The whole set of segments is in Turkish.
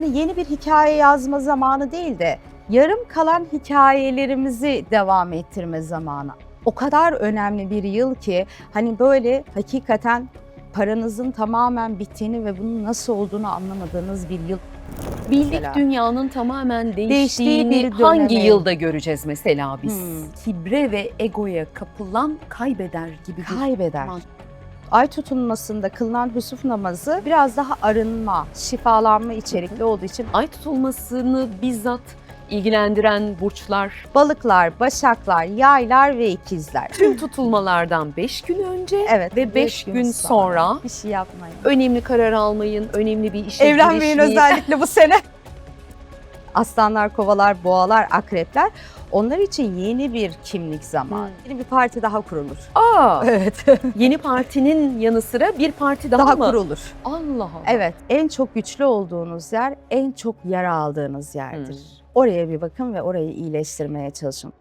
Yeni bir hikaye yazma zamanı değil de yarım kalan hikayelerimizi devam ettirme zamanı. O kadar önemli bir yıl ki hani böyle hakikaten paranızın tamamen bittiğini ve bunun nasıl olduğunu anlamadığınız bir yıl. Bildik Mesela. dünyanın tamamen Değiştiği değiştiğini bir hangi dönemi. yılda göreceğiz mesela biz? Kibre ve egoya kapılan kaybeder gibi kaybeder. Ay tutulmasında kılınan husuf namazı biraz daha arınma, şifalanma içerikli olduğu için Ay tutulmasını bizzat ilgilendiren burçlar balıklar, başaklar, yaylar ve ikizler. tüm tutulmalardan 5 gün önce Evet, ve 5 gün sonra bir şey yapmayın. önemli karar almayın, önemli bir işe Evlenmeyin girişmeyin. özellikle bu sene. Aslanlar, kovalar, boğalar, akrepler. Onlar için yeni bir kimlik zamanı. Yeni bir parti daha kurulur. Aa, Evet. yeni partinin yanı sıra bir parti daha Daha mı? kurulur. Allah Allah. Evet. En çok güçlü olduğunuz yer, en çok yara aldığınız yerdir. Oraya bir bakın ve orayı iyileştirmeye çalışın.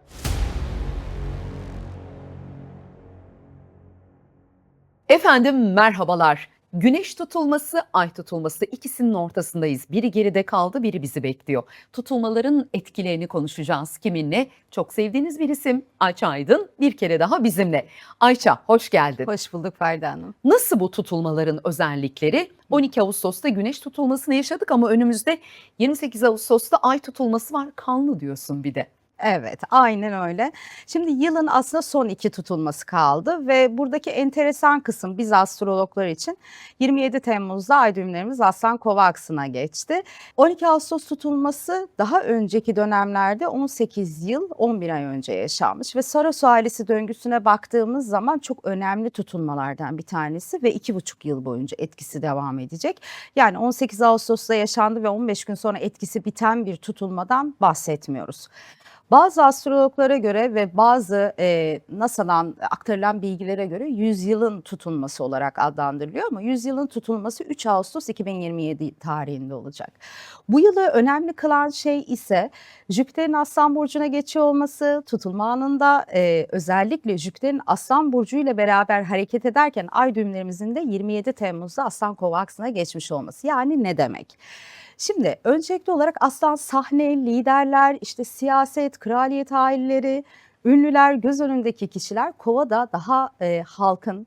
Efendim merhabalar. Güneş tutulması, ay tutulması ikisinin ortasındayız. Biri geride kaldı, biri bizi bekliyor. Tutulmaların etkilerini konuşacağız. Kiminle? Çok sevdiğiniz bir isim Ayça Aydın bir kere daha bizimle. Ayça hoş geldin. Hoş bulduk Ferda Hanım. Nasıl bu tutulmaların özellikleri? 12 Ağustos'ta güneş tutulmasını yaşadık ama önümüzde 28 Ağustos'ta ay tutulması var. Kanlı diyorsun bir de. Evet, aynen öyle. Şimdi yılın aslında son iki tutulması kaldı ve buradaki enteresan kısım biz astrologlar için 27 Temmuz'da ay düğümlerimiz Aslan Kova aksına geçti. 12 Ağustos tutulması daha önceki dönemlerde 18 yıl 11 ay önce yaşanmış ve Saros ailesi döngüsüne baktığımız zaman çok önemli tutulmalardan bir tanesi ve 2,5 yıl boyunca etkisi devam edecek. Yani 18 Ağustos'ta yaşandı ve 15 gün sonra etkisi biten bir tutulmadan bahsetmiyoruz. Bazı astrologlara göre ve bazı NASA'dan aktarılan bilgilere göre yüzyılın tutulması olarak adlandırılıyor ama yüzyılın tutulması 3 Ağustos 2027 tarihinde olacak. Bu yılı önemli kılan şey ise Jüpiter'in Aslan Burcu'na geçiyor olması, tutulma anında özellikle Jüpiter'in Aslan Burcu ile beraber hareket ederken ay düğümlerimizin de 27 Temmuz'da Aslan Kova aksına geçmiş olması. Yani ne demek? Şimdi öncelikli olarak aslan sahne, liderler, işte siyaset, kraliyet aileleri, ünlüler, göz önündeki kişiler Kova'da daha halkın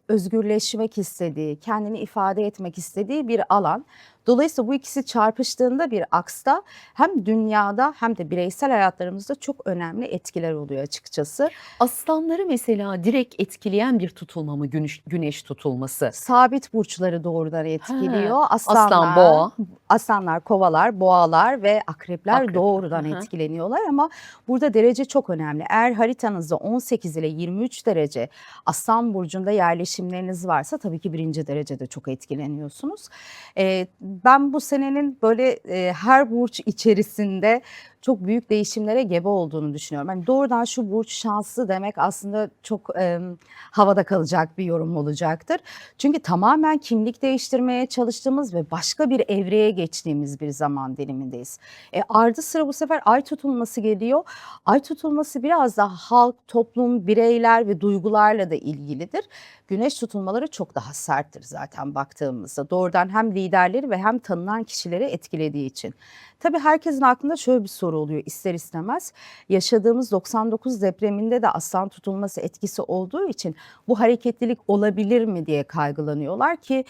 özgürleşmek istediği, kendini ifade etmek istediği bir alan. Dolayısıyla bu ikisi çarpıştığında bir aksta hem dünyada hem de bireysel hayatlarımızda çok önemli etkiler oluyor açıkçası. Aslanları mesela direkt etkileyen bir tutulma mı güneş tutulması? Sabit burçları doğrudan etkiliyor. Aslan, boğa. Aslanlar, kovalar, boğalar ve akrepler Akrep. doğrudan etkileniyorlar ama burada derece çok önemli. Eğer haritanızda 18 ile 23 derece Aslan burcunda yerleşimleriniz varsa tabii ki birinci derecede çok etkileniyorsunuz. Ben bu senenin böyle her burç içerisinde çok büyük değişimlere gebe olduğunu düşünüyorum. Yani doğrudan şu burç şanslı demek aslında çok havada kalacak bir yorum olacaktır. Çünkü tamamen kimlik değiştirmeye çalıştığımız ve başka bir evreye geçtiğimiz bir zaman dilimindeyiz. Ardı sıra bu sefer ay tutulması geliyor. Ay tutulması biraz daha halk, toplum, bireyler ve duygularla da ilgilidir. Güneş tutulmaları çok daha serttir zaten baktığımızda. Doğrudan hem liderleri ve hem tanınan kişileri etkilediği için. Tabii herkesin aklında şöyle bir soru oluyor ister istemez. Yaşadığımız 99 depreminde de aslan tutulması etkisi olduğu için bu hareketlilik olabilir mi diye kaygılanıyorlar ki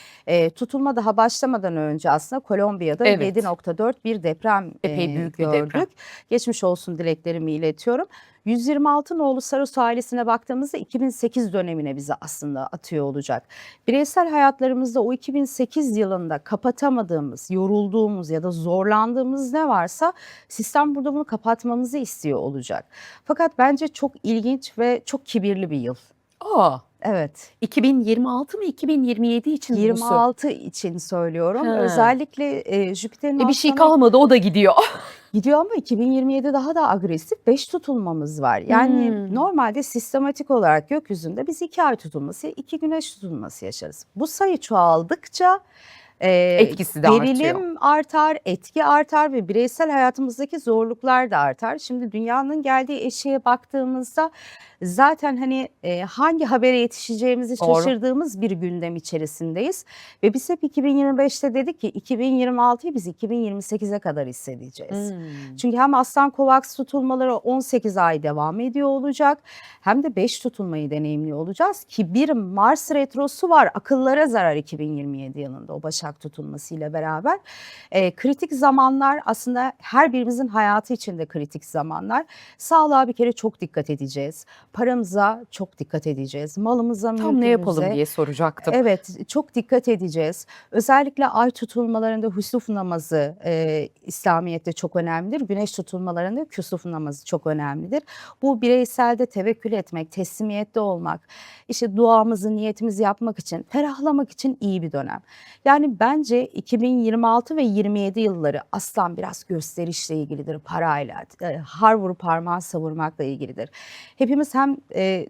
tutulma daha başlamadan önce aslında Kolombiya'da 7,4 bir deprem Epey büyük bir gördük. deprem. Geçmiş olsun dileklerimi iletiyorum. 126 nolu Saros ailesine baktığımızda 2008 dönemine bizi aslında atıyor olacak. Bireysel hayatlarımızda o 2008 yılında kapatamadığımız, yorulduğumuz ya da zorlandığımız ne varsa sistem burada bunu kapatmamızı istiyor olacak. Fakat bence çok ilginç ve çok kibirli bir yıl. Aa, Evet. 2026 mı 2027 için mi bu 26 için söylüyorum. He. Özellikle Jüpiter'in Bir şey Aslan'a kalmadı o da gidiyor. gidiyor ama 2027 daha da agresif 5 tutulmamız var. Yani normalde sistematik olarak gökyüzünde biz 2 ay tutulması, 2 güneş tutulması yaşarız. Bu sayı çoğaldıkça Etkisi de artıyor. gerilim artar, etki artar ve bireysel hayatımızdaki zorluklar da artar. Şimdi dünyanın geldiği eşiğe baktığımızda zaten hani hangi habere yetişeceğimizi Doğru. şaşırdığımız bir gündem içerisindeyiz. Ve biz hep 2025'te dedik ki 2026'yı biz 2028'e kadar hissedeceğiz. Çünkü hem Aslan Kovaks tutulmaları 18 ay devam ediyor olacak, hem de 5 tutulmayı deneyimliyor olacağız ki bir Mars retrosu var. Akıllara zarar 2027 yılında o Başak tutulmasıyla beraber. Kritik zamanlar aslında her birimizin hayatı için de kritik zamanlar. Sağlığa bir kere çok dikkat edeceğiz. Paramıza çok dikkat edeceğiz. Malımıza, Tam ne yapalım mülkümüze. diye soracaktım. Evet, çok dikkat edeceğiz. Özellikle ay tutulmalarında husuf namazı İslamiyet'te çok önemlidir. Güneş tutulmalarında küsuf namazı çok önemlidir. Bu bireyselde tevekkül etmek, teslimiyette olmak, işte duamızı, niyetimizi yapmak için, ferahlamak için iyi bir dönem. Yani bence 2026 ve 27 yılları aslan biraz gösterişle ilgilidir, parayla, har vurup parmağı savurmakla ilgilidir. Hepimiz hem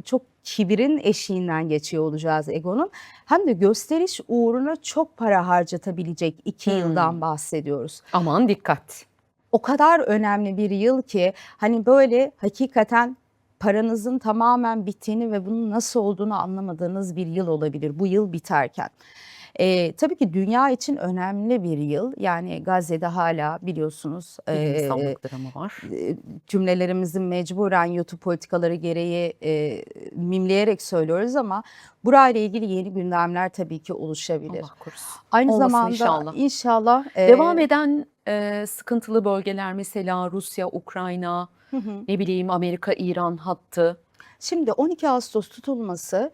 çok kibirin eşiğinden geçiyor olacağız egonun, hem de gösteriş uğruna çok para harcatabilecek 2 yıldan bahsediyoruz. Aman dikkat. O kadar önemli bir yıl ki hani böyle hakikaten paranızın tamamen bittiğini ve bunun nasıl olduğunu anlamadığınız bir yıl olabilir bu yıl biterken. Tabii ki dünya için önemli bir yıl. Yani Gazze'de hala biliyorsunuz İnsanlık dramı var. cümlelerimizin mecburen YouTube politikaları gereği mimleyerek söylüyoruz ama burayla ilgili yeni gündemler tabii ki oluşabilir. Allah korusun. Aynı Olmasın zamanda inşallah. inşallah Devam eden sıkıntılı bölgeler mesela Rusya, Ukrayna, Hı hı. ne bileyim Amerika, İran hattı. Şimdi 12 Ağustos tutulması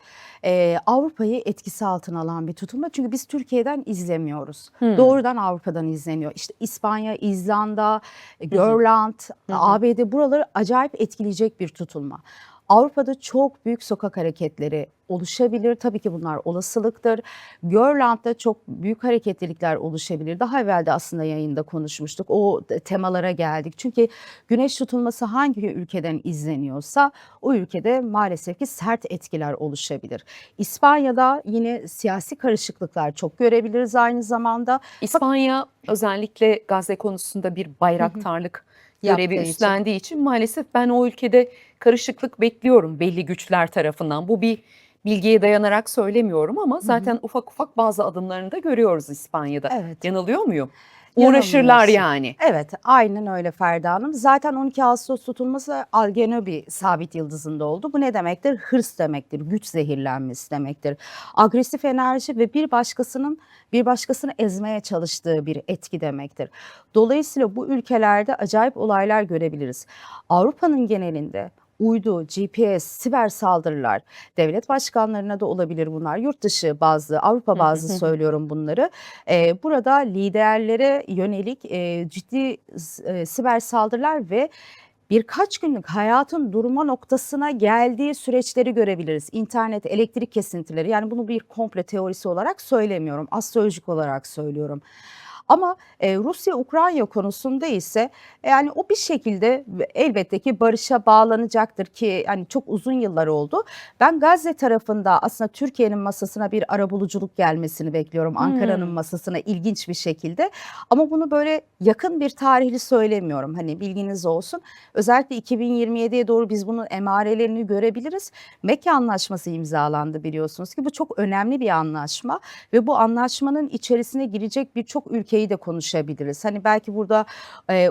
Avrupa'yı etkisi altına alan bir tutulma. Çünkü biz Türkiye'den izlemiyoruz. Doğrudan Avrupa'dan izleniyor. İşte İspanya, İzlanda, Grönland, ABD buraları acayip etkileyecek bir tutulma. Avrupa'da çok büyük sokak hareketleri oluşabilir. Tabii ki bunlar olasılıktır. Grönland'da çok büyük hareketlilikler oluşabilir. Daha evvel de aslında yayında konuşmuştuk. O temalara geldik. Çünkü güneş tutulması hangi ülkeden izleniyorsa o ülkede maalesef ki sert etkiler oluşabilir. İspanya'da yine siyasi karışıklıklar çok görebiliriz aynı zamanda. İspanya özellikle Gazze konusunda bir bayraktarlık görevi Yaptığı için. üstlendiği için maalesef ben o ülkede karışıklık bekliyorum belli güçler tarafından. Bu bir bilgiye dayanarak söylemiyorum ama zaten ufak ufak bazı adımlarını da görüyoruz İspanya'da. Evet. Yanılıyor muyum? Uğraşırlar Yanılmıyorsun. yani. Evet, aynen öyle Ferda Hanım. Zaten 12 Ağustos tutulması Algenobi sabit yıldızında oldu. Bu ne demektir? Hırs demektir, güç zehirlenmesi demektir. Agresif enerji ve bir başkasını ezmeye çalıştığı bir etki demektir. Dolayısıyla bu ülkelerde acayip olaylar görebiliriz. Avrupa'nın genelinde uydu, GPS, siber saldırılar, devlet başkanlarına da olabilir bunlar. Yurt dışı bazı, Avrupa bazı söylüyorum bunları. Burada liderlere yönelik ciddi siber saldırılar ve birkaç günlük hayatın durma noktasına geldiği süreçleri görebiliriz. İnternet, elektrik kesintileri, yani bunu bir komplo teorisi olarak söylemiyorum, astrolojik olarak söylüyorum. Ama Rusya-Ukrayna konusunda ise yani o bir şekilde elbette ki barışa bağlanacaktır ki yani çok uzun yıllar oldu. Ben Gazze tarafında aslında Türkiye'nin masasına bir arabuluculuk gelmesini bekliyorum. Ankara'nın masasına ilginç bir şekilde. Ama bunu böyle yakın bir tarihli söylemiyorum. Hani bilginiz olsun. Özellikle 2027'ye doğru biz bunun emarelerini görebiliriz. Mekke Anlaşması imzalandı biliyorsunuz ki bu çok önemli bir anlaşma ve bu anlaşmanın içerisine girecek birçok ülkeyi de konuşabiliriz. Hani belki burada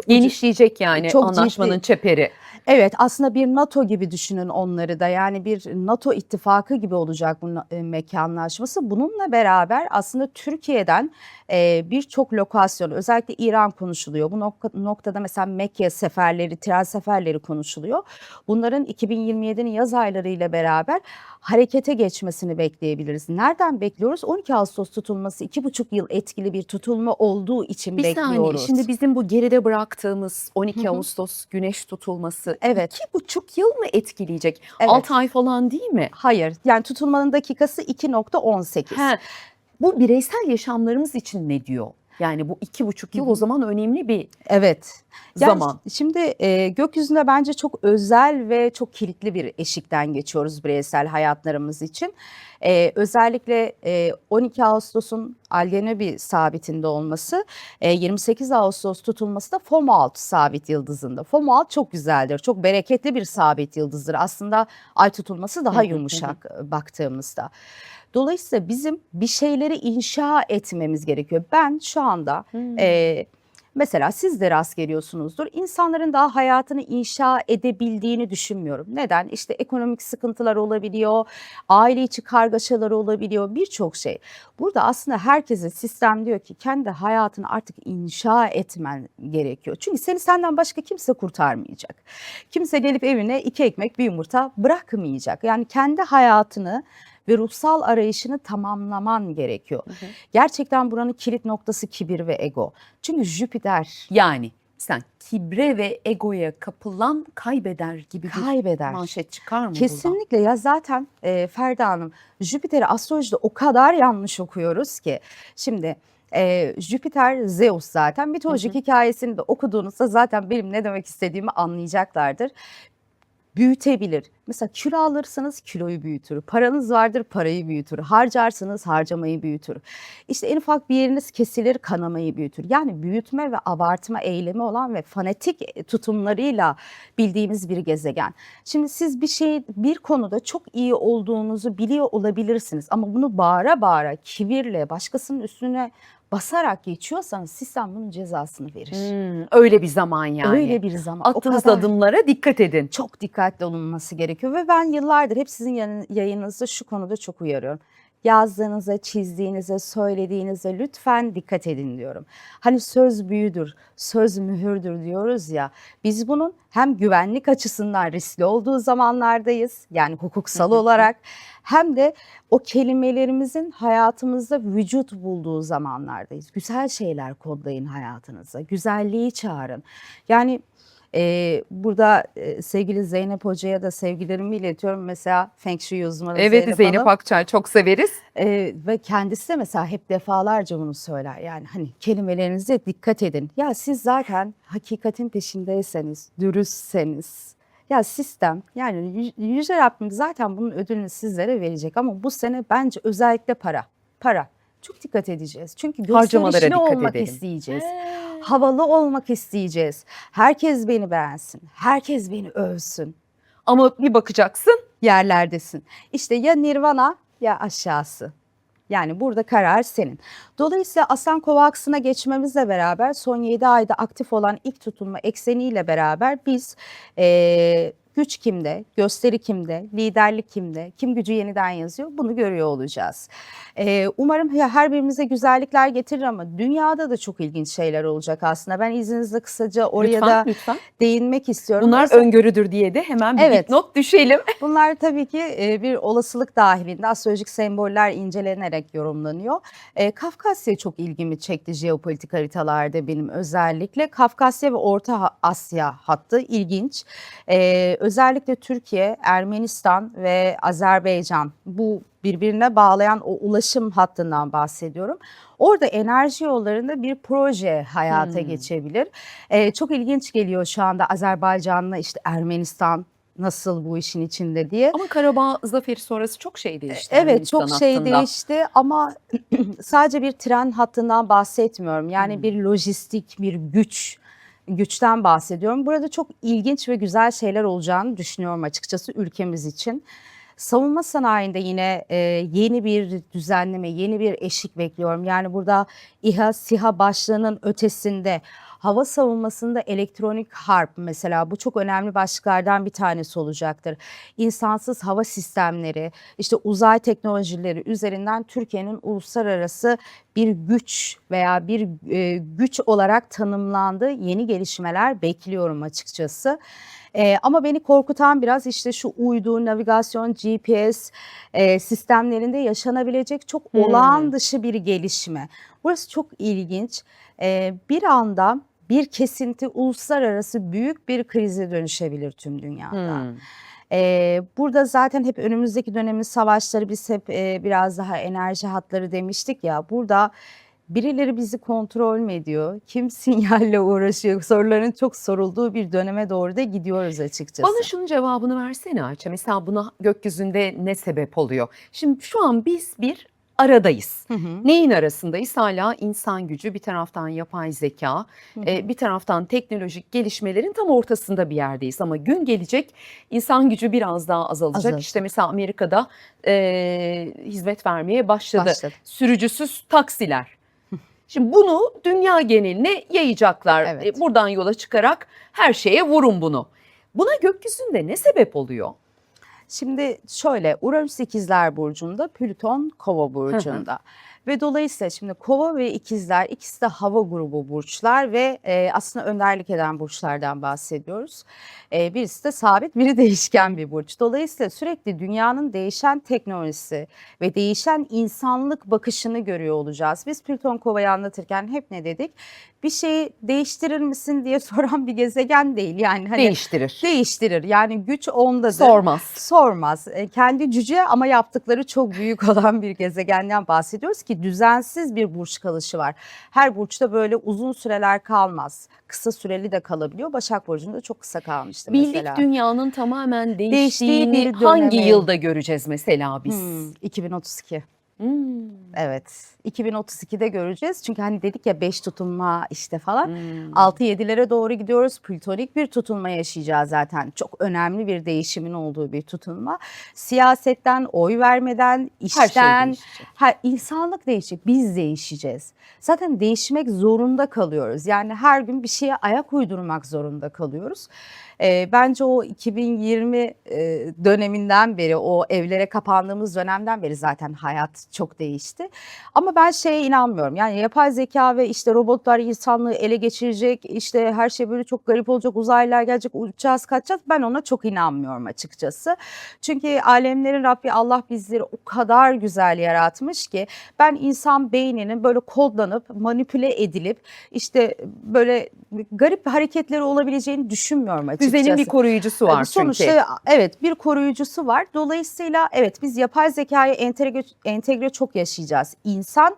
Genişleyecek yani çok anlaşmanın ciddi. çeperi. Evet, aslında bir NATO gibi düşünün onları da, yani bir NATO ittifakı gibi olacak bu Mekke Anlaşması. Bununla beraber aslında Türkiye'den birçok lokasyon, özellikle İran konuşuluyor. Bu noktada mesela Mekke seferleri, tren seferleri konuşuluyor. Bunların 2027'nin yaz aylarıyla beraber harekete geçmesini bekleyebiliriz. Nereden bekliyoruz? 12 Ağustos tutulması 2,5 yıl etkili bir tutulma olduğu için Bir saniye, bekliyoruz. şimdi bizim bu geride bıraktığımız 12 Ağustos güneş tutulması Evet. 2,5 yıl mı etkileyecek? Evet. 6 ay falan değil mi? Hayır, yani tutulmanın dakikası 2,18. He, bu bireysel yaşamlarımız için ne diyor? Yani bu 2,5 yıl o zaman önemli bir Evet. Yani zaman. şimdi gökyüzünde bence çok özel ve çok kilitli bir eşikten geçiyoruz bireysel hayatlarımız için. Özellikle 12 Ağustos'un Algenobi sabitinde olması, 28 Ağustos tutulması da Fomalhaut sabit yıldızında. Fomalhaut çok güzeldir, çok bereketli bir sabit yıldızdır. Aslında ay tutulması daha yumuşak baktığımızda. Dolayısıyla bizim bir şeyleri inşa etmemiz gerekiyor. Ben şu anda mesela siz de rast geliyorsunuzdur. İnsanların daha hayatını inşa edebildiğini düşünmüyorum. Neden? İşte ekonomik sıkıntılar olabiliyor, aile içi kargaşalar olabiliyor, birçok şey. Burada aslında herkese sistem diyor ki kendi hayatını artık inşa etmen gerekiyor. Çünkü seni senden başka kimse kurtarmayacak. Kimse gelip evine 2 ekmek bir yumurta bırakmayacak. Yani kendi hayatını ve ruhsal arayışını tamamlaman gerekiyor. Gerçekten buranın kilit noktası kibir ve ego. Çünkü Jüpiter Yani sen kibre ve egoya kapılan kaybeder gibi bir kaybeder. manşet çıkar mı buradan? Kesinlikle ya zaten Ferda Hanım, Jüpiter'i astrolojide o kadar yanlış okuyoruz ki. Şimdi Jüpiter Zeus zaten mitolojik hikayesini de okuduğunuzda zaten benim ne demek istediğimi anlayacaklardır. Büyütebilir. Mesela kilo alırsınız kiloyu büyütür. Paranız vardır parayı büyütür. Harcarsınız harcamayı büyütür. İşte en ufak bir yeriniz kesilir kanamayı büyütür. Yani büyütme ve abartma eylemi olan ve fanatik tutumlarıyla bildiğimiz bir gezegen. Şimdi siz bir konuda çok iyi olduğunuzu biliyor olabilirsiniz. Ama bunu bağıra bağıra kibirle başkasının üstüne basarak geçiyorsanız sistem bunun cezasını verir. Öyle bir zaman yani. Öyle bir zaman. O Attığınız kadar adımlara dikkat edin. çok dikkatli olunması gerekiyor ve ben yıllardır hep sizin yayınınızda şu konuda çok uyarıyorum. Yazdığınıza, çizdiğinize, söylediğinize lütfen dikkat edin diyorum. Hani söz büyüdür, söz mühürdür diyoruz ya. Biz bunun hem güvenlik açısından riskli olduğu zamanlardayız. Yani hukuksal olarak hem de o kelimelerimizin hayatımızda vücut bulduğu zamanlardayız. Güzel şeyler kodlayın hayatınıza. Güzelliği çağırın. Yani burada sevgili Zeynep Hoca'ya da sevgilerimi iletiyorum. Mesela Feng Shui uzmanı Evet, Zeynep Hanım. Akçay çok severiz. Ve kendisi de mesela hep defalarca bunu söyler. Yani hani kelimelerinize dikkat edin. Ya siz zaten hakikatin peşindeyseniz, dürüstseniz, ya sistem yani Yüce Rabbim zaten bunun ödülünü sizlere verecek ama bu sene bence özellikle para. Çok dikkat edeceğiz. Çünkü Harcamalara gösterişli dikkat olmak edelim. isteyeceğiz. Havalı olmak isteyeceğiz. Herkes beni beğensin. Herkes beni övsün. Ama bir bakacaksın Yerlerdesin. İşte ya nirvana ya aşağısı. Yani burada karar senin. Dolayısıyla Aslan Kova aksına geçmemizle beraber son 7 ayda aktif olan ilk tutulma ekseniyle beraber biz güç kimde, gösteri kimde, liderlik kimde, kim gücü yeniden yazıyor bunu görüyor olacağız. Umarım her birimize güzellikler getirir ama dünyada da çok ilginç şeyler olacak aslında. Ben izninizle kısaca oraya da lütfen. değinmek istiyorum. Bunlar Mesela- öngörüdür diye de hemen bir Evet. dipnot düşelim. Bunlar tabii ki bir olasılık dahilinde astrolojik semboller incelenerek yorumlanıyor. Kafkasya çok ilgimi çekti jeopolitik haritalarda benim özellikle. Kafkasya ve Orta Asya hattı ilginç. Özellikle Türkiye, Ermenistan ve Azerbaycan bu birbirine bağlayan o ulaşım hattından bahsediyorum. Orada enerji yollarında bir proje hayata geçebilir. Çok ilginç geliyor şu anda Azerbaycan'la işte Ermenistan nasıl bu işin içinde diye. Ama Karabağ zaferi sonrası çok şey değişti. Evet Ermenistan çok şey hattında. değişti ama sadece bir tren hattından bahsetmiyorum. Yani bir lojistik, bir güçten bahsediyorum. Burada çok ilginç ve güzel şeyler olacağını düşünüyorum açıkçası ülkemiz için. Savunma sanayinde yine yeni bir düzenleme, yeni bir eşik bekliyorum. Yani burada İHA, SİHA başlığının ötesinde hava savunmasında elektronik harp mesela bu çok önemli başlıklardan bir tanesi olacaktır. İnsansız hava sistemleri, işte uzay teknolojileri üzerinden Türkiye'nin uluslararası bir güç veya bir güç olarak tanımlandığı yeni gelişmeler bekliyorum açıkçası. Ama beni korkutan biraz işte şu uydu, navigasyon, GPS sistemlerinde yaşanabilecek çok olağan dışı bir gelişme. Burası çok ilginç. Bir anda bir kesinti uluslararası büyük bir krize dönüşebilir tüm dünyada. Burada zaten hep önümüzdeki dönemin savaşları biz hep biraz daha enerji hatları demiştik ya. Burada Birileri bizi kontrol mü ediyor? Kim sinyalle uğraşıyor? Soruların çok sorulduğu bir döneme doğru da gidiyoruz açıkçası. Bana şunun cevabını versene Ayça. Mesela buna gökyüzünde ne sebep oluyor? Şimdi şu an biz bir aradayız. Hı hı. Neyin arasındayız? Hala insan gücü, bir taraftan yapay zeka, Hı hı. bir taraftan teknolojik gelişmelerin tam ortasında bir yerdeyiz. Ama gün gelecek insan gücü biraz daha azalacak. Azalacak. İşte mesela Amerika'da hizmet vermeye başladı. Başladı. Sürücüsüz taksiler. Şimdi bunu dünya geneline yayacaklar. Evet. Buradan yola çıkarak her şeye vurun bunu. Buna gökyüzünde ne sebep oluyor? Şimdi şöyle, Uranüs İkizler Burcu'nda, Plüton Kova Burcu'nda. Ve dolayısıyla şimdi Kova ve İkizler ikisi de hava grubu burçlar ve aslında önderlik eden burçlardan bahsediyoruz. Birisi de sabit, biri değişken bir burç. Dolayısıyla sürekli dünyanın değişen teknolojisi ve değişen insanlık bakışını görüyor olacağız. Biz Plüton Kova'yı anlatırken hep ne dedik? Bir şeyi değiştirir misin diye soran bir gezegen değil. Yani hani Değiştirir. değiştirir. Yani güç ondadır. Sormaz. Sormaz. Kendi cüce ama yaptıkları çok büyük olan bir gezegenden bahsediyoruz ki düzensiz bir burç kalışı var. Her burçta böyle uzun süreler kalmaz. Kısa süreli de kalabiliyor. Başak Burcu'nda çok kısa kalmıştı Bildik mesela. dünyanın tamamen Değiştiği değiştiğini bir hangi döneme. yılda göreceğiz mesela biz? 2032. Hmm. Evet. 2032'de göreceğiz. Çünkü hani dedik ya 5 tutulma işte falan. Hmm. 6-7'lere doğru gidiyoruz. Plütonik bir tutulma yaşayacağız zaten. Çok önemli bir değişimin olduğu bir tutulma. Siyasetten, oy vermeden, Her şey işten, değişecek. insanlık değişecek. Biz değişeceğiz. Zaten değişmek zorunda kalıyoruz. Yani her gün bir şeye ayak uydurmak zorunda kalıyoruz. Bence o 2020 döneminden beri, o evlere kapandığımız dönemden beri zaten hayat çok değişti. Ama ben şeye inanmıyorum. Yani yapay zeka ve işte robotlar insanlığı ele geçirecek, işte her şey böyle çok garip olacak, uzaylılar gelecek, uçacağız, kaçacağız. Ben ona çok inanmıyorum açıkçası. Çünkü alemlerin Rabbi Allah bizleri o kadar güzel yaratmış ki ben insan beyninin böyle kodlanıp, manipüle edilip işte böyle garip hareketleri olabileceğini düşünmüyorum açıkçası. Düzenin bir koruyucusu var Sonuçta çünkü. evet bir koruyucusu var. Dolayısıyla evet biz yapay zekayı entegre çok yaşayacağız. İnsan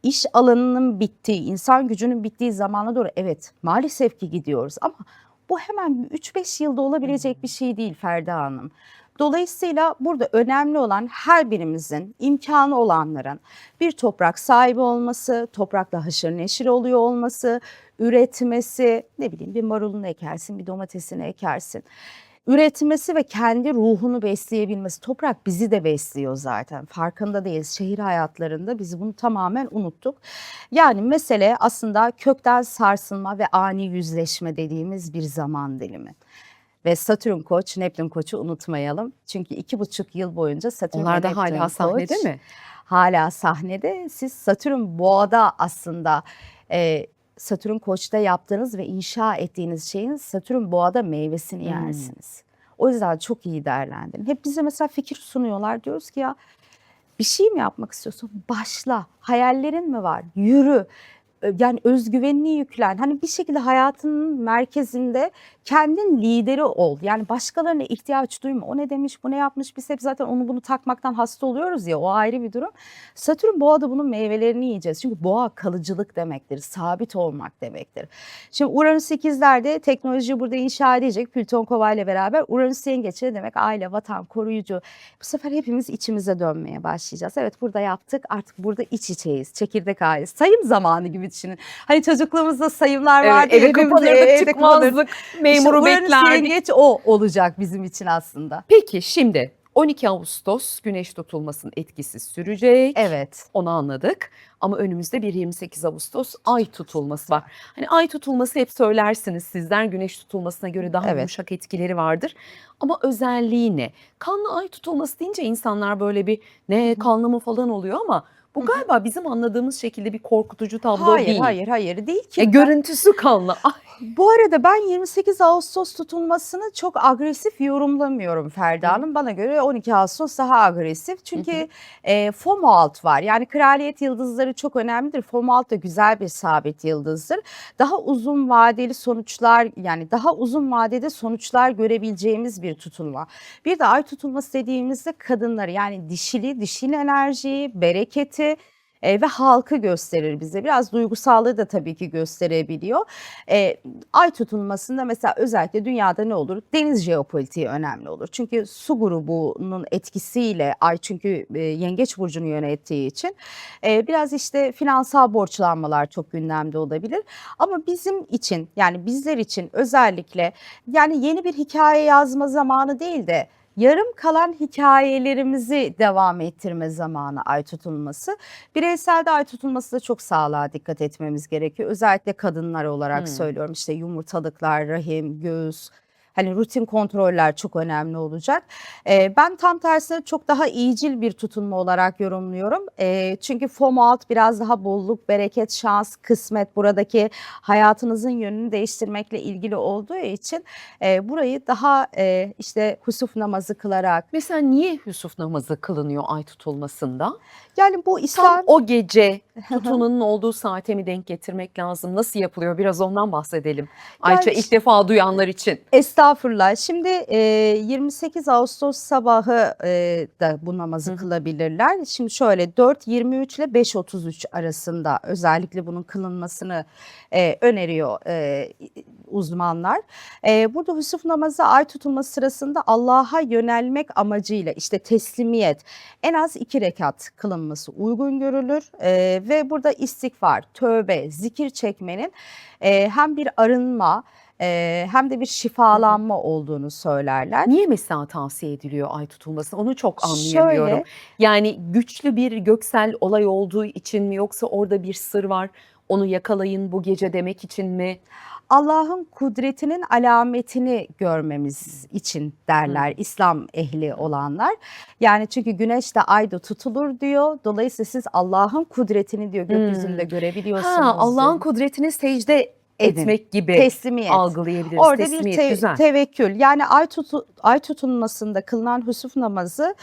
iş alanının bittiği, insan gücünün bittiği zamana doğru evet maalesef ki gidiyoruz ama bu hemen 3-5 yılda olabilecek bir şey değil Ferda Hanım. Dolayısıyla burada önemli olan her birimizin imkanı olanların bir toprak sahibi olması, toprakla haşır neşir oluyor olması, üretmesi, ne bileyim bir marulunu ekersin, bir domatesini ekersin. Üretmesi ve kendi ruhunu besleyebilmesi. Toprak bizi de besliyor zaten. Farkında değiliz. Şehir hayatlarında biz bunu tamamen unuttuk. Yani mesele aslında kökten sarsılma ve ani yüzleşme dediğimiz bir zaman dilimi. Ve Satürn Koç, Neptün Koç'u unutmayalım. Çünkü 2,5 yıl boyunca Satürn Onlar ve da Neptün hala Koç sahnede mi? hala sahnede. Siz Satürn Boğa'da aslında Satürn Koç'ta yaptığınız ve inşa ettiğiniz şeyin Satürn Boğa'da meyvesini yersiniz. O yüzden çok iyi değerlendirin. Hep bize mesela fikir sunuyorlar. Diyoruz ki ya bir şey mi yapmak istiyorsun? Başla. Hayallerin mi var? Yürü. Yani özgüvenini yüklen. Hani bir şekilde hayatının merkezinde kendin lideri ol. Yani başkalarına ihtiyaç duyma. O ne demiş, bu ne yapmış? Biz hep zaten onu bunu takmaktan hasta oluyoruz ya. O ayrı bir durum. Satürn Boğa'da bunun meyvelerini yiyeceğiz. Çünkü Boğa kalıcılık demektir. Sabit olmak demektir. Şimdi Uranüs ikizlerde teknoloji burada inşa edecek. Plüton Kova ile beraber Uranüs yengeçte demek aile, vatan, koruyucu. Bu sefer hepimiz içimize dönmeye başlayacağız. Evet burada yaptık. Artık burada iç içeyiz. Çekirdek ailesi. Sayım zamanı gibi düşünün. Hani çocukluğumuzda sayımlar Evet, vardı. eve evimize, kapanırdık, evde kapanırdık. çıkmazdık, İşte memuru Uranüs beklerdik. yengeç o olacak bizim için aslında. Peki şimdi 12 Ağustos güneş tutulmasının etkisi sürecek. Evet. Onu anladık. Ama önümüzde bir 28 Ağustos ay tutulması var. Hani ay tutulması hep söylersiniz sizler, güneş tutulmasına göre daha Evet. yumuşak etkileri vardır. Ama özelliği ne? Kanlı ay tutulması deyince insanlar böyle bir ne kanlı mı falan oluyor ama bu galiba bizim anladığımız şekilde bir korkutucu tablo Hayır, değil. hayır değil ki. Görüntüsü kanlı. Ay, Bu arada ben 28 Ağustos tutulmasını çok agresif yorumlamıyorum Ferda Hanım. Bana göre 12 Ağustos daha agresif. Çünkü Fomalhaut var. Yani kraliyet yıldızları çok önemlidir. Fomalhaut da güzel bir sabit yıldızdır. Daha uzun vadeli sonuçlar yani daha uzun vadede sonuçlar görebileceğimiz bir tutulma. Bir de ay tutulması dediğimizde kadınları yani dişil enerjiyi, bereketi, ve halkı gösterir bize. Biraz duygusallığı da tabii ki gösterebiliyor. Ay tutulmasında mesela özellikle dünyada ne olur? Deniz jeopolitiği önemli olur. Çünkü su grubunun etkisiyle Ay çünkü Yengeç burcunu yönettiği için biraz işte finansal borçlanmalar çok gündemde olabilir. Ama bizim için yani bizler için özellikle yani yeni bir hikaye yazma zamanı değil de yarım kalan hikayelerimizi devam ettirme zamanı ay tutulması. Bireyselde ay tutulması da çok sağlığa dikkat etmemiz gerekiyor. Özellikle kadınlar olarak söylüyorum. İşte yumurtalıklar, rahim, göğüs. Hani rutin kontroller çok önemli olacak. Ben tam tersine çok daha iyicil bir tutunma olarak yorumluyorum. Çünkü FOMO alt biraz daha bolluk, bereket, şans, kısmet buradaki hayatınızın yönünü değiştirmekle ilgili olduğu için burayı daha işte husuf namazı kılarak. Mesela niye Yusuf namazı kılınıyor ay tutulmasında? Yani bu Tam İslam o gece tutulmanın olduğu saate mi denk getirmek lazım? Nasıl yapılıyor? Biraz ondan bahsedelim. Ayça yani ilk defa duyanlar için. estağfurullah. Şimdi 28 Ağustos sabahı da bu namazı kılabilirler. Şimdi şöyle 4:23 ile 5:33 arasında özellikle bunun kılınmasını öneriyor uzmanlar. Burada husuf namazı ay tutulması sırasında Allah'a yönelmek amacıyla işte teslimiyet en az 2 rekat kılınması uygun görülür. Ve burada istiğfar, tövbe, zikir çekmenin hem bir arınma hem de bir şifalanma olduğunu söylerler. Niye mesela tavsiye ediliyor ay tutulması? Onu çok anlayamıyorum. Şöyle, Yani güçlü bir göksel olay olduğu için mi yoksa orada bir sır var? Onu yakalayın bu gece demek için mi? Allah'ın kudretinin alametini görmemiz için derler İslam ehli olanlar. Yani çünkü güneş de ay da tutulur diyor. Dolayısıyla siz Allah'ın kudretini diyor gökyüzünde görebiliyorsunuz Ha, Allah'ın diyor. kudretini secde Edin. etmek gibi Teslimiyet. algılayabiliriz. Orada bir Teslimiyet güzel. tevekkül yani ay tutulmasında kılınan husuf namazı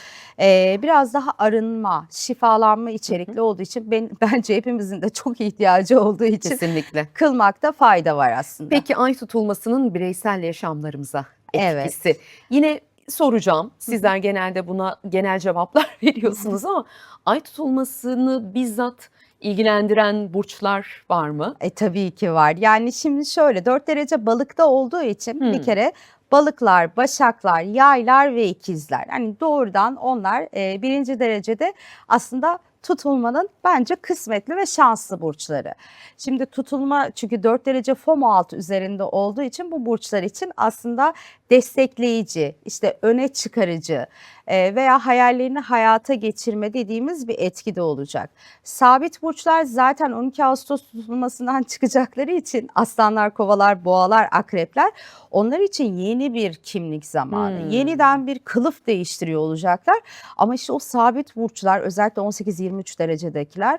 biraz daha arınma, şifalanma içerikli olduğu için bence hepimizin de çok ihtiyacı olduğu için Kesinlikle. kılmakta fayda var aslında. Peki ay tutulmasının bireysel yaşamlarımıza Evet. etkisi. Yine soracağım. Sizler genelde buna genel cevaplar veriyorsunuz ama ay tutulmasını bizzat ilgilendiren burçlar var mı? Tabii ki var. Yani şimdi şöyle 4 derece balıkta olduğu için bir kere balıklar, başaklar, yaylar ve ikizler. Hani doğrudan onlar birinci derecede aslında tutulmanın bence kısmetli ve şanslı burçları. Şimdi tutulma çünkü 4 derece FOMO altı üzerinde olduğu için bu burçlar için aslında destekleyici, işte öne çıkarıcı veya hayallerini hayata geçirme dediğimiz bir etki de olacak. Sabit burçlar zaten 12 Ağustos tutulmasından çıkacakları için aslanlar, kovalar, boğalar, akrepler onlar için yeni bir kimlik zamanı. Yeniden bir kılıf değiştiriyor olacaklar. Ama işte o sabit burçlar özellikle 18-23 derecedekiler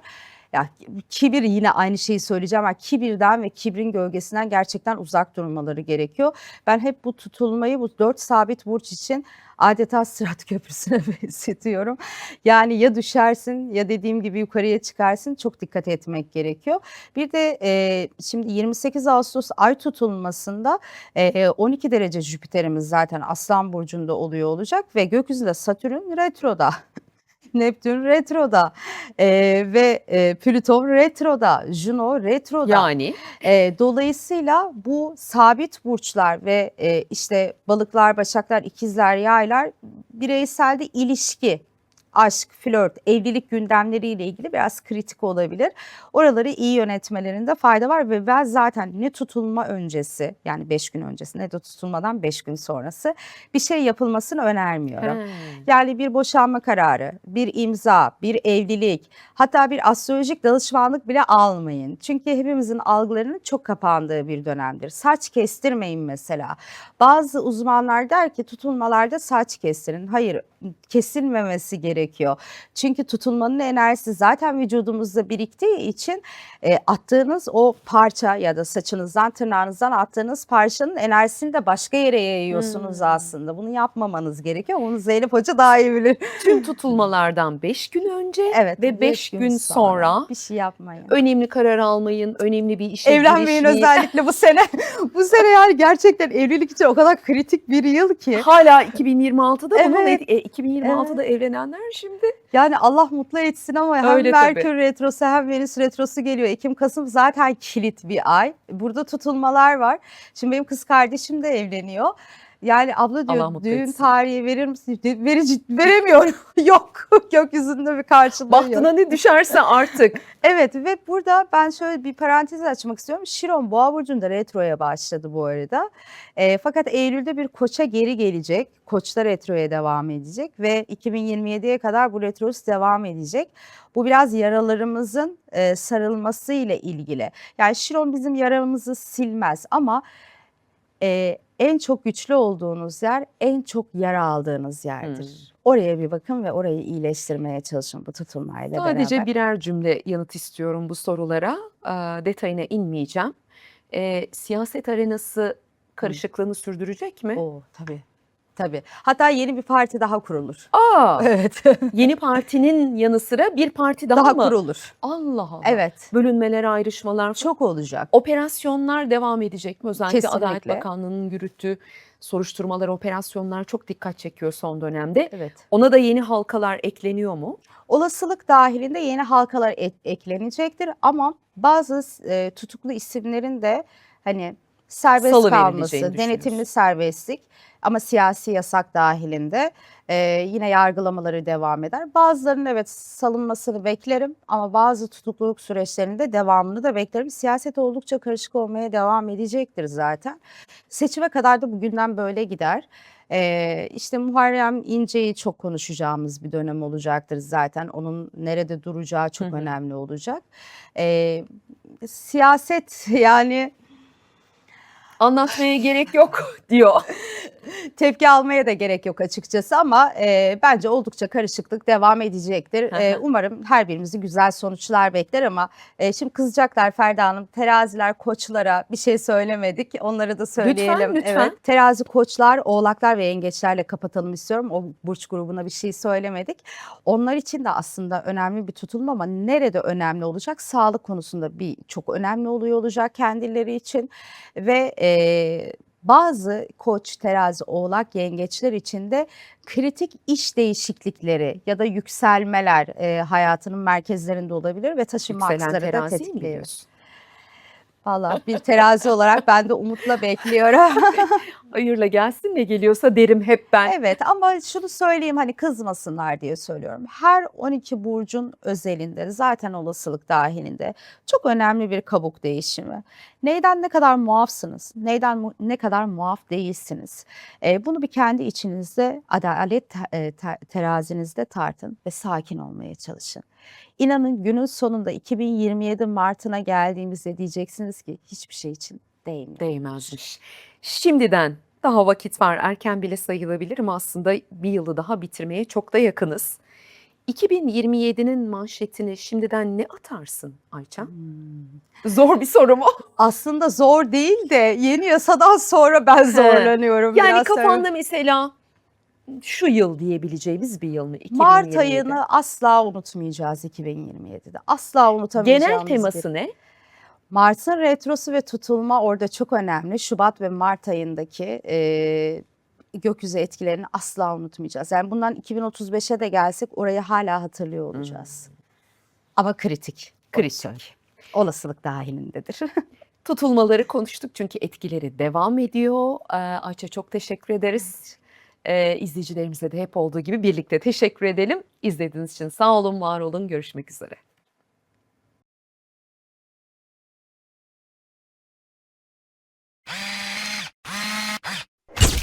ya kibir yine aynı şeyi söyleyeceğim ama kibirden ve kibrin gölgesinden gerçekten uzak durmaları gerekiyor. Ben hep bu tutulmayı bu 4 sabit burç için adeta Sırat Köprüsü'ne benzetiyorum. Yani ya düşersin ya dediğim gibi yukarıya çıkarsın çok dikkat etmek gerekiyor. Bir de şimdi 28 Ağustos ay tutulmasında 12 derece Jüpiter'imiz zaten Aslan Burcu'nda oluyor olacak ve gökyüzünde Satürn retroda. Neptün retroda ve Plüton retroda, Juno retroda. Yani Dolayısıyla bu sabit burçlar ve işte balıklar, başaklar, ikizler, yaylar bireyselde ilişki, aşk, flört, evlilik gündemleriyle ilgili biraz kritik olabilir. Oraları iyi yönetmelerinde fayda var ve ben zaten ne tutulma öncesi yani 5 gün öncesi ne de tutulmadan 5 gün sonrası bir şey yapılmasını önermiyorum. Yani bir boşanma kararı, bir imza, bir evlilik, hatta bir astrolojik danışmanlık bile almayın. Çünkü hepimizin algılarının çok kapandığı bir dönemdir. Saç kestirmeyin mesela. Bazı uzmanlar der ki tutulmalarda saç kestirin. Hayır, kesilmemesi gerekiyor. Çünkü tutulmanın enerjisi zaten vücudumuzda biriktiği için attığınız o parça ya da saçınızdan tırnağınızdan attığınız parçanın enerjisini de başka yere yayıyorsunuz aslında. Bunu yapmamanız gerekiyor. Bunu Zeynep Hoca daha iyi bilir. tüm tutulmalardan 5 gün önce Evet, ve 5 beş gün sonra bir şey yapmayın. önemli karar almayın, önemli bir işe Evlenmeyin girişmeyin. özellikle bu sene. Bu sene yani gerçekten evlilik için o kadar kritik bir yıl ki. Hala 2026'da bunun Evet. 2026'da evlenenler şimdi. Yani Allah mutlu etsin ama hem Öyle tabii. Merkür Retrosu hem Venüs Retrosu geliyor. Ekim-Kasım zaten kilit bir ay. Burada tutulmalar var. Şimdi benim kız kardeşim de evleniyor. Yani abla Allah diyor mutlu düğün etsin. tarihi verir misin? Veremiyorum. Yok. Gökyüzünde bir karşılığı yok. Bahtına ne düşerse artık. Evet ve burada ben şöyle bir parantez açmak istiyorum. Şiron Boğa burcunda retroya başladı bu arada. Fakat Eylül'de bir Koç'a geri gelecek. Koç'ta retroya devam edecek ve 2027'ye kadar bu retrosu devam edecek. Bu biraz yaralarımızın sarılması ile ilgili. Yani Şiron bizim yaramızı silmez ama en çok güçlü olduğunuz yer en çok yara aldığınız yerdir. Oraya bir bakın ve orayı iyileştirmeye çalışın bu tutulmayla Sadece beraber. birer cümle yanıt istiyorum bu sorulara. Detayına inmeyeceğim. Siyaset arenası karışıklığını sürdürecek mi? Oo, tabii. Tabii. Hatta yeni bir parti daha kurulur. Aa, Evet. yeni partinin yanı sıra bir parti daha Daha mı? kurulur. Allah Allah. Evet. Bölünmeler, ayrışmalar, Çok olacak. operasyonlar devam edecek mi? Özellikle Adalet Kesinlikle. Bakanlığı'nın yürüttüğü soruşturmalar, operasyonlar çok dikkat çekiyor son dönemde. Evet. Ona da yeni halkalar ekleniyor mu? Olasılık dahilinde yeni halkalar eklenecektir ama bazı tutuklu isimlerin de hani serbest Salıverileceğini kalması, düşünüyorsun. denetimli serbestlik ama siyasi yasak dahilinde yine yargılamaları devam eder. Bazılarının evet salınmasını beklerim ama bazı tutukluluk süreçlerinde devamını da beklerim. Siyaset oldukça karışık olmaya devam edecektir zaten. Seçime kadar da bugünden böyle gider. İşte Muharrem İnce'yi çok konuşacağımız bir dönem olacaktır zaten. Onun nerede duracağı çok Hı hı. önemli olacak. Siyaset yani Anlatmaya gerek yok diyor. tepki almaya da gerek yok açıkçası ama bence oldukça karışıklık devam edecektir. Hı hı. Umarım her birimizi güzel sonuçlar bekler ama şimdi kızacaklar Ferda Hanım. Teraziler, koçlara bir şey söylemedik. Onları da söyleyelim. Lütfen. Evet. Terazi, koçlar, oğlaklar ve yengeçlerle kapatalım istiyorum. O burç grubuna bir şey söylemedik. Onlar için de aslında önemli bir tutulma ama nerede önemli olacak? Sağlık konusunda bir çok önemli olacak kendileri için ve bazı koç, terazi, oğlak, yengeçler için de kritik iş değişiklikleri ya da yükselmeler hayatının merkezlerinde olabilir ve taşınma Yükselen aksları da terazi mi tetikleyebilir. diyorsun? Valla bir terazi olarak ben de umutla bekliyorum. Hayırla gelsin, ne geliyorsa derim hep ben. Evet ama şunu söyleyeyim hani kızmasınlar diye söylüyorum. Her 12 burcun özelinde zaten olasılık dahilinde çok önemli bir kabuk değişimi. Neyden ne kadar muafsınız, neyden ne kadar muaf değilsiniz. Bunu bir kendi içinizde adalet terazinizde tartın ve sakin olmaya çalışın. İnanın günün sonunda 2027 Mart'ına geldiğimizde diyeceksiniz ki hiçbir şey için değmiyor. Değmezmiş. Şimdiden daha vakit var, erken bile sayılabilir ama aslında bir yılı daha bitirmeye çok da yakınız. 2027'nin manşetini şimdiden ne atarsın Ayça? Zor bir soru mu? Aslında zor değil de yeni yasadan sonra ben zorlanıyorum Yani biraz. kafanda mesela şu yıl diyebileceğimiz bir yıl mı? Mart 2027? ayını asla unutmayacağız 2027'de. Asla unutamayacağımız Genel teması ne? Mars'ın retrosu ve tutulma orada çok önemli. Şubat ve Mart ayındaki gökyüzü etkilerini asla unutmayacağız. Yani bundan 2035'e de gelsek orayı hala hatırlıyor olacağız. Ama kritik. Kritik. Olasılık dahilindedir. Tutulmaları konuştuk çünkü etkileri devam ediyor. Ayça çok teşekkür ederiz. İzleyicilerimize de hep olduğu gibi birlikte teşekkür edelim. İzlediğiniz için sağ olun, var olun. Görüşmek üzere.